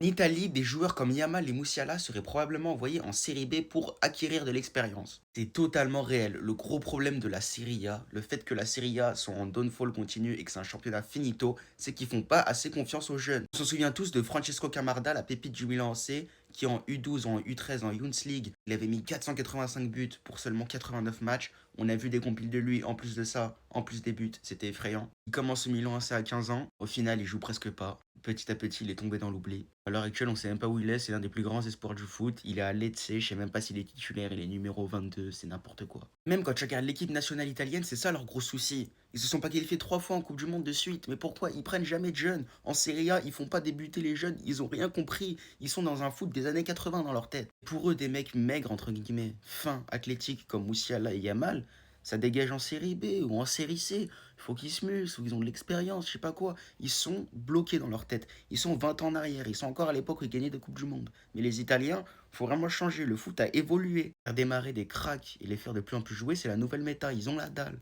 En Italie, des joueurs comme Yamal et Musiala seraient probablement envoyés en Série B pour acquérir de l'expérience. C'est totalement réel. Le gros problème de la Serie A, le fait que la Serie A soit en downfall continu et que c'est un championnat finito, c'est qu'ils font pas assez confiance aux jeunes. On s'en souvient tous de Francesco Camarda, la pépite du Milan AC, qui en U12, en U13, en Youth League, il avait mis 485 buts pour seulement 89 matchs. On a vu des compiles de lui, en plus de ça, en plus des buts, c'était effrayant. Il commence au Milan AC à 15 ans, au final il joue presque pas. Petit à petit, il est tombé dans l'oubli. À l'heure actuelle, on sait même pas où il est, c'est l'un des plus grands espoirs du foot. Il est à Lecce, je sais même pas s'il est titulaire, il est numéro 22, c'est n'importe quoi. Même quand tu regardes l'équipe nationale italienne, c'est ça leur gros souci. Ils se sont pas qualifiés 3 fois en Coupe du Monde de suite, mais pourquoi? Ils prennent jamais de jeunes. En Serie A, ils font pas débuter les jeunes, ils ont rien compris. Ils sont dans un foot des années 80 dans leur tête. Pour eux, des mecs maigres, entre guillemets, fins, athlétiques comme Moussiala et Yamal, ça dégage en série B ou en série C. Il faut qu'ils se musclent, ou ils ont de l'expérience, je sais pas quoi. Ils sont bloqués dans leur tête. Ils sont 20 ans en arrière. Ils sont encore à l'époque où ils gagnaient des Coupes du Monde. Mais les Italiens, faut vraiment changer. Le foot a évolué. Faire démarrer des cracks et les faire de plus en plus jouer, c'est la nouvelle méta. Ils ont la dalle.